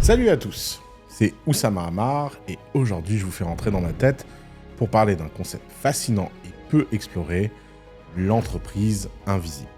Salut à tous, c'est Oussama Ammar et aujourd'hui je vous fais rentrer dans ma tête pour parler d'un concept fascinant et peu exploré, l'entreprise invisible.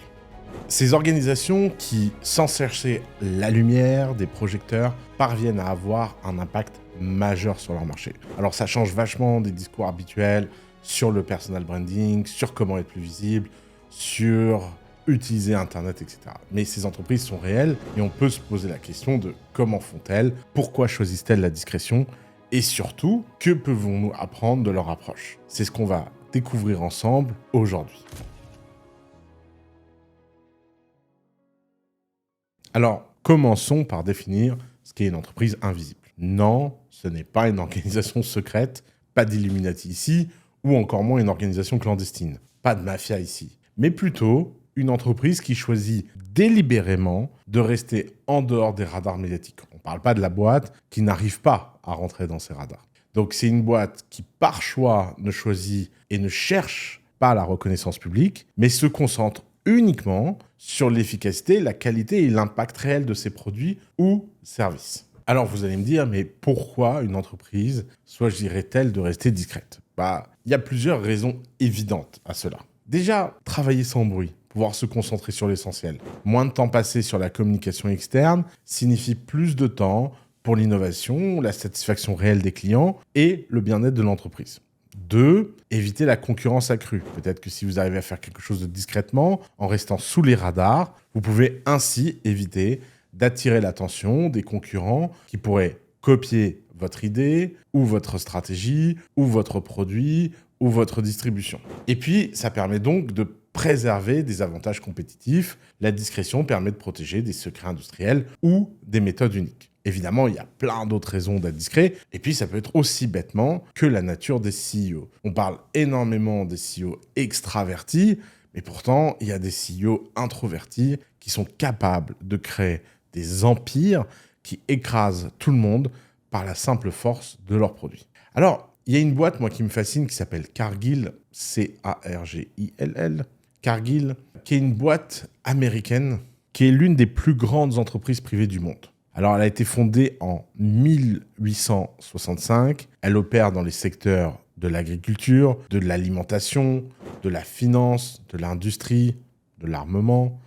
Ces organisations qui, sans chercher la lumière des projecteurs, parviennent à avoir un impact majeur sur leur marché. Alors ça change vachement des discours habituels sur le personal branding, sur comment être plus visible, sur utiliser Internet, etc. Mais ces entreprises sont réelles et on peut se poser la question de comment font-elles, pourquoi choisissent-elles la discrétion et surtout, que pouvons-nous apprendre de leur approche? C'est ce qu'on va découvrir ensemble aujourd'hui. Alors, commençons par définir ce qu'est une entreprise invisible. Non, ce n'est pas une organisation secrète, pas d'Illuminati ici, ou encore moins une organisation clandestine. Pas de mafia ici. Mais plutôt une entreprise qui choisit délibérément de rester en dehors des radars médiatiques. On ne parle pas de la boîte qui n'arrive pas à rentrer dans ces radars. Donc c'est une boîte qui, par choix, ne choisit et ne cherche pas la reconnaissance publique, mais se concentre uniquement sur l'efficacité, la qualité et l'impact réel de ses produits ou services. Alors vous allez me dire, mais pourquoi une entreprise choisirait-elle de rester discrète? Il y a plusieurs raisons évidentes à cela. Déjà, travailler sans bruit, pouvoir se concentrer sur l'essentiel. Moins de temps passé sur la communication externe signifie plus de temps pour l'innovation, la satisfaction réelle des clients et le bien-être de l'entreprise. 2. Éviter la concurrence accrue. Peut-être que si vous arrivez à faire quelque chose de discrètement, en restant sous les radars, vous pouvez ainsi éviter d'attirer l'attention des concurrents qui pourraient copier votre idée, ou votre stratégie, ou votre produit, ou votre distribution. Et puis, ça permet donc de préserver des avantages compétitifs. La discrétion permet de protéger des secrets industriels ou des méthodes uniques. Évidemment, il y a plein d'autres raisons d'être discret. Et puis, ça peut être aussi bêtement que la nature des CEO. On parle énormément des CEO extravertis, mais pourtant, il y a des CEO introvertis qui sont capables de créer des empires qui écrasent tout le monde par la simple force de leurs produits. Alors, il y a une boîte, moi, qui me fascine, qui s'appelle Cargill, C-A-R-G-I-L-L, Cargill, qui est une boîte américaine, qui est l'une des plus grandes entreprises privées du monde. Alors, elle a été fondée en 1865. Elle opère dans les secteurs de l'agriculture, de l'alimentation, de la finance, de l'industrie, de l'armement.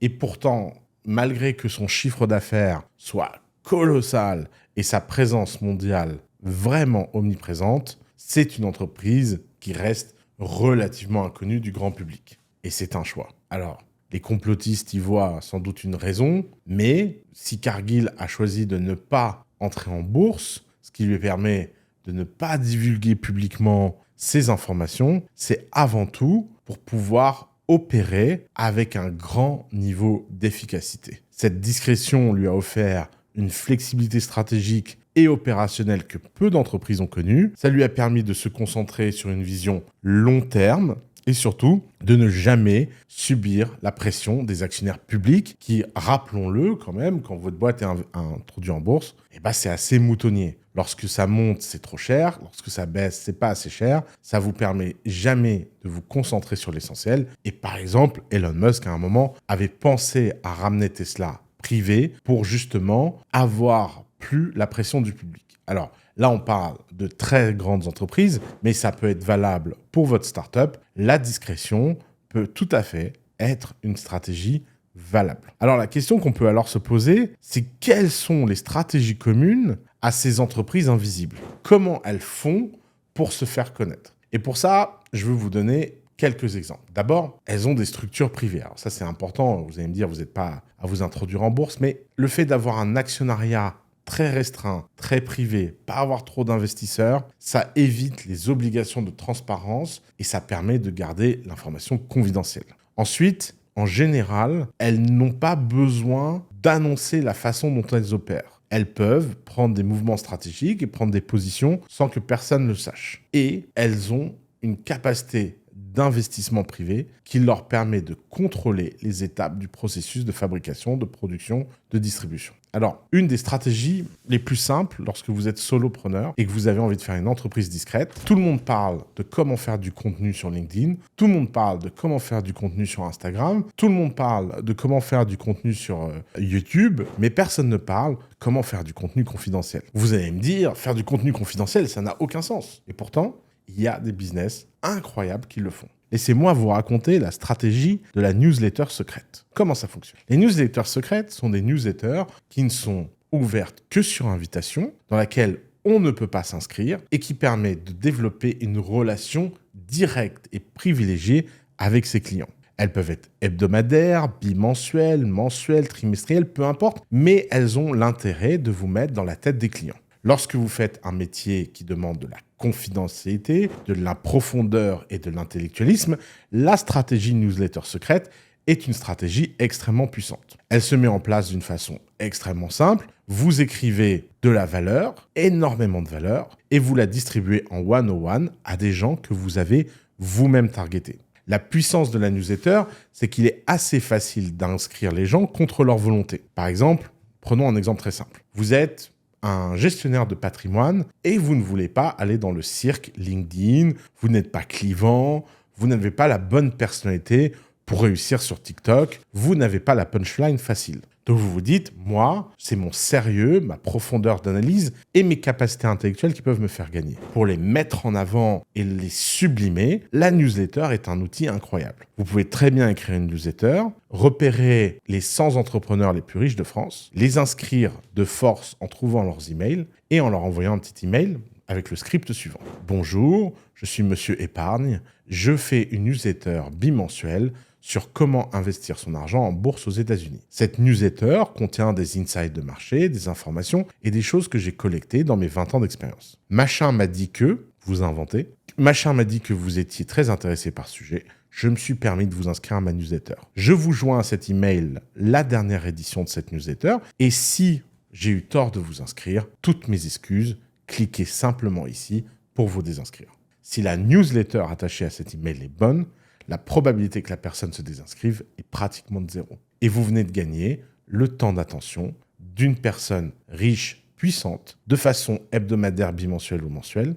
Et pourtant, malgré que son chiffre d'affaires soit colossal et sa présence mondiale vraiment omniprésente, c'est une entreprise qui reste relativement inconnue du grand public. Et c'est un choix. Alors, les complotistes y voient sans doute une raison, mais si Cargill a choisi de ne pas entrer en bourse, ce qui lui permet de ne pas divulguer publiquement ses informations, c'est avant tout pour pouvoir opérer avec un grand niveau d'efficacité. Cette discrétion lui a offert une flexibilité stratégique et opérationnelle que peu d'entreprises ont connue. Ça lui a permis de se concentrer sur une vision long terme et surtout de ne jamais subir la pression des actionnaires publics qui, rappelons-le quand même, quand votre boîte est introduite en bourse, c'est assez moutonnier. Lorsque ça monte, c'est trop cher. Lorsque ça baisse, c'est pas assez cher. Ça vous permet jamais de vous concentrer sur l'essentiel. Et par exemple, Elon Musk, à un moment, avait pensé à ramener Tesla privé pour justement avoir plus la pression du public. Alors là, on parle de très grandes entreprises, mais ça peut être valable pour votre startup. La discrétion peut tout à fait être une stratégie valable. Alors la question qu'on peut alors se poser, c'est quelles sont les stratégies communes à ces entreprises invisibles? Comment elles font pour se faire connaître? Et pour ça, je veux vous donner quelques exemples. D'abord, elles ont des structures privées. Alors ça, c'est important. Vous allez me dire, vous n'êtes pas à vous introduire en bourse, mais le fait d'avoir un actionnariat très restreint, très privé, pas avoir trop d'investisseurs, ça évite les obligations de transparence et ça permet de garder l'information confidentielle. Ensuite, en général, elles n'ont pas besoin d'annoncer la façon dont elles opèrent. Elles peuvent prendre des mouvements stratégiques et prendre des positions sans que personne ne le sache. Et elles ont une capacité d'investissement privé qui leur permet de contrôler les étapes du processus de fabrication, de production, de distribution. Alors, une des stratégies les plus simples lorsque vous êtes solopreneur et que vous avez envie de faire une entreprise discrète, tout le monde parle de comment faire du contenu sur LinkedIn, tout le monde parle de comment faire du contenu sur Instagram, tout le monde parle de comment faire du contenu sur YouTube, mais personne ne parle comment faire du contenu confidentiel. Vous allez me dire, faire du contenu confidentiel, ça n'a aucun sens. Et pourtant, il y a des business incroyables qui le font. Laissez-moi vous raconter la stratégie de la newsletter secrète. Comment ça fonctionne? Les newsletters secrètes sont des newsletters qui ne sont ouvertes que sur invitation, dans laquelle on ne peut pas s'inscrire et qui permet de développer une relation directe et privilégiée avec ses clients. Elles peuvent être hebdomadaires, bimensuelles, mensuelles, trimestrielles, peu importe, mais elles ont l'intérêt de vous mettre dans la tête des clients. Lorsque vous faites un métier qui demande de la confidentialité, de la profondeur et de l'intellectualisme, la stratégie newsletter secrète est une stratégie extrêmement puissante. Elle se met en place d'une façon extrêmement simple. Vous écrivez de la valeur, énormément de valeur, et vous la distribuez en one-on-one à des gens que vous avez vous-même targetés. La puissance de la newsletter, c'est qu'il est assez facile d'inscrire les gens contre leur volonté. Par exemple, prenons un exemple très simple. Vous êtes un gestionnaire de patrimoine et vous ne voulez pas aller dans le cirque LinkedIn, vous n'êtes pas clivant, vous n'avez pas la bonne personnalité pour réussir sur TikTok, vous n'avez pas la punchline facile. Donc vous vous dites, moi, c'est mon sérieux, ma profondeur d'analyse et mes capacités intellectuelles qui peuvent me faire gagner. Pour les mettre en avant et les sublimer, la newsletter est un outil incroyable. Vous pouvez très bien écrire une newsletter, repérer les 100 entrepreneurs les plus riches de France, les inscrire de force en trouvant leurs emails et en leur envoyant un petit email avec le script suivant. Bonjour, je suis Monsieur Épargne, je fais une newsletter bimensuelle sur comment investir son argent en bourse aux États-Unis. Cette newsletter contient des insights de marché, des informations et des choses que j'ai collectées dans mes 20 ans d'expérience. Machin m'a dit que, vous inventez, machin m'a dit que vous étiez très intéressé par ce sujet, je me suis permis de vous inscrire à ma newsletter. Je vous joins à cet email la dernière édition de cette newsletter et si j'ai eu tort de vous inscrire, toutes mes excuses, cliquez simplement ici pour vous désinscrire. Si la newsletter attachée à cet email est bonne, la probabilité que la personne se désinscrive est pratiquement de 0. Et vous venez de gagner le temps d'attention d'une personne riche, puissante, de façon hebdomadaire, bimensuelle ou mensuelle,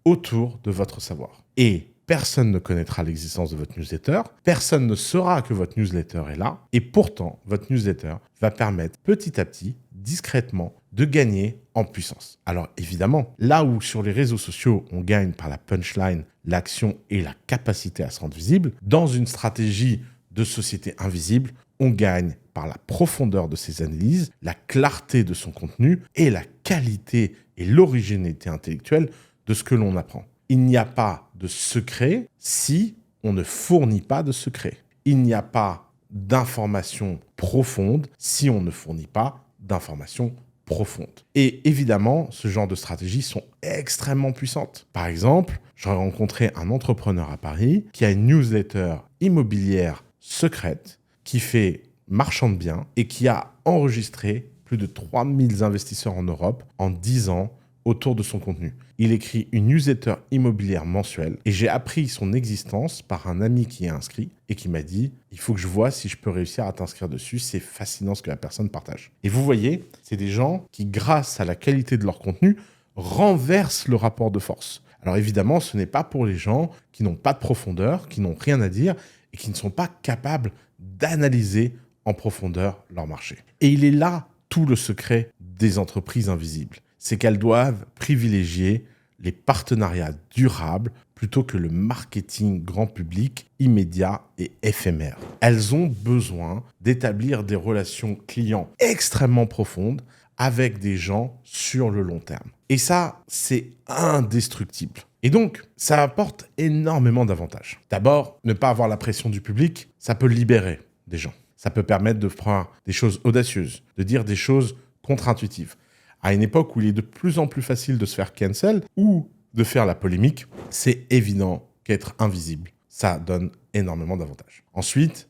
autour de votre savoir. Et personne ne connaîtra l'existence de votre newsletter, personne ne saura que votre newsletter est là, et pourtant, votre newsletter va permettre petit à petit, discrètement, de gagner en puissance. Alors évidemment, là où sur les réseaux sociaux, on gagne par la punchline, l'action et la capacité à se rendre visible, dans une stratégie de société invisible, on gagne par la profondeur de ses analyses, la clarté de son contenu et la qualité et l'originalité intellectuelle de ce que l'on apprend. Il n'y a pas de secret si on ne fournit pas de secret. Il n'y a pas d'informations profondes si on ne fournit pas d'informations profondes. Et évidemment, ce genre de stratégies sont extrêmement puissantes. Par exemple, j'aurais rencontré un entrepreneur à Paris qui a une newsletter immobilière secrète qui fait marchand de biens et qui a enregistré plus de 3000 investisseurs en Europe en 10 ans autour de son contenu. Il écrit une newsletter immobilière mensuelle et j'ai appris son existence par un ami qui est inscrit et qui m'a dit « Il faut que je vois si je peux réussir à t'inscrire dessus, c'est fascinant ce que la personne partage. » Et vous voyez, c'est des gens qui, grâce à la qualité de leur contenu, renversent le rapport de force. Alors évidemment, ce n'est pas pour les gens qui n'ont pas de profondeur, qui n'ont rien à dire et qui ne sont pas capables d'analyser en profondeur leur marché. Et il est là tout le secret des entreprises invisibles. C'est qu'elles doivent privilégier les partenariats durables plutôt que le marketing grand public immédiat et éphémère. Elles ont besoin d'établir des relations clients extrêmement profondes avec des gens sur le long terme. Et ça, c'est indestructible. Et donc, ça apporte énormément d'avantages. D'abord, ne pas avoir la pression du public, ça peut libérer des gens. Ça peut permettre de faire des choses audacieuses, de dire des choses contre-intuitives. À une époque où il est de plus en plus facile de se faire cancel ou de faire la polémique, c'est évident qu'être invisible, ça donne énormément d'avantages. Ensuite,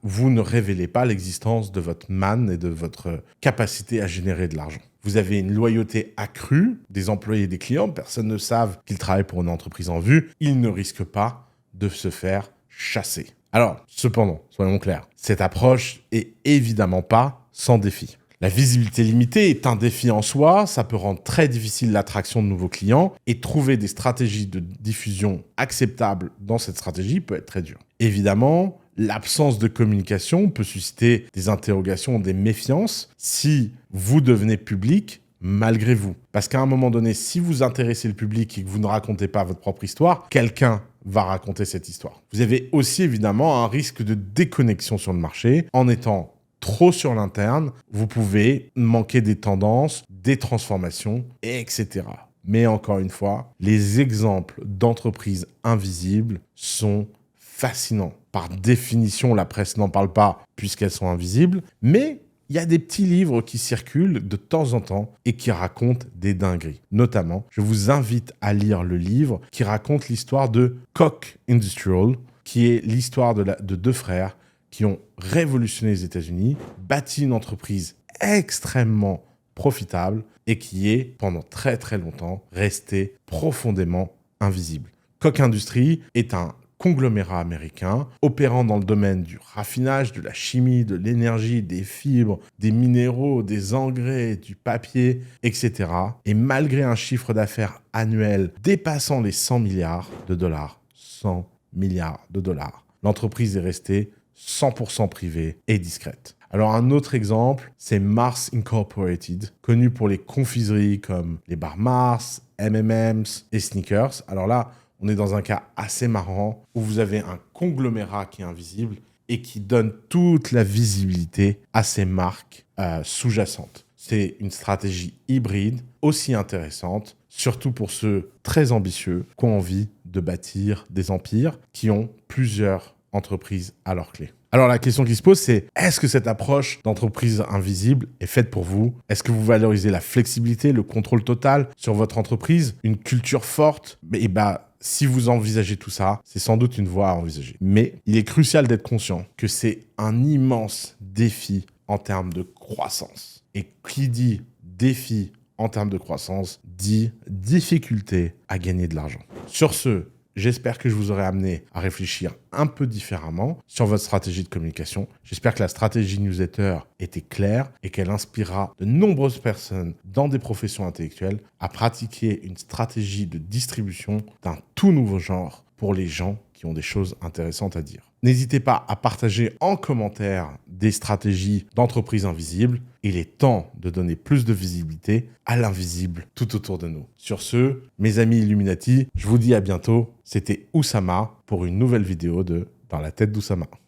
vous ne révélez pas l'existence de votre manne et de votre capacité à générer de l'argent. Vous avez une loyauté accrue des employés et des clients. Personne ne savent qu'ils travaillent pour une entreprise en vue. Ils ne risquent pas de se faire chasser. Alors, cependant, soyons clairs, cette approche est évidemment pas sans défi. La visibilité limitée est un défi en soi, ça peut rendre très difficile l'attraction de nouveaux clients et trouver des stratégies de diffusion acceptables dans cette stratégie peut être très dur. Évidemment, l'absence de communication peut susciter des interrogations, des méfiances si vous devenez public malgré vous. Parce qu'à un moment donné, si vous intéressez le public et que vous ne racontez pas votre propre histoire, quelqu'un va raconter cette histoire. Vous avez aussi évidemment un risque de déconnexion sur le marché en étant trop sur l'interne, vous pouvez manquer des tendances, des transformations, etc. Mais encore une fois, les exemples d'entreprises invisibles sont fascinants. Par définition, la presse n'en parle pas puisqu'elles sont invisibles, mais il y a des petits livres qui circulent de temps en temps et qui racontent des dingueries. Notamment, je vous invite à lire le livre qui raconte l'histoire de Koch Industrial, qui est l'histoire de deux frères qui ont révolutionné les États-Unis, bâti une entreprise extrêmement profitable et qui est, pendant très très longtemps, restée profondément invisible. Koch Industries est un conglomérat américain opérant dans le domaine du raffinage, de la chimie, de l'énergie, des fibres, des minéraux, des engrais, du papier, etc. Et malgré un chiffre d'affaires annuel dépassant les 100 milliards de dollars, 100 milliards de dollars, l'entreprise est restée 100% privée et discrète. Alors un autre exemple, c'est Mars Incorporated, connu pour les confiseries comme les bars Mars, M&M's et Snickers. Alors là, on est dans un cas assez marrant où vous avez un conglomérat qui est invisible et qui donne toute la visibilité à ces marques sous-jacentes. C'est une stratégie hybride aussi intéressante, surtout pour ceux très ambitieux qui ont envie de bâtir des empires qui ont plusieurs entreprises à leur clé. Alors la question qui se pose, c'est est-ce que cette approche d'entreprise invisible est faite pour vous? Est-ce que vous valorisez la flexibilité, le contrôle total sur votre entreprise, une culture forte? Si vous envisagez tout ça, c'est sans doute une voie à envisager. Mais il est crucial d'être conscient que c'est un immense défi en termes de croissance. Et qui dit défi en termes de croissance, dit difficulté à gagner de l'argent. Sur ce, j'espère que je vous aurai amené à réfléchir un peu différemment sur votre stratégie de communication. J'espère que la stratégie newsletter était claire et qu'elle inspirera de nombreuses personnes dans des professions intellectuelles à pratiquer une stratégie de distribution d'un tout nouveau genre pour les gens qui ont des choses intéressantes à dire. N'hésitez pas à partager en commentaire des stratégies d'entreprise invisibles. Il est temps de donner plus de visibilité à l'invisible tout autour de nous. Sur ce, mes amis Illuminati, je vous dis à bientôt. C'était Oussama pour une nouvelle vidéo de Dans la tête d'Oussama.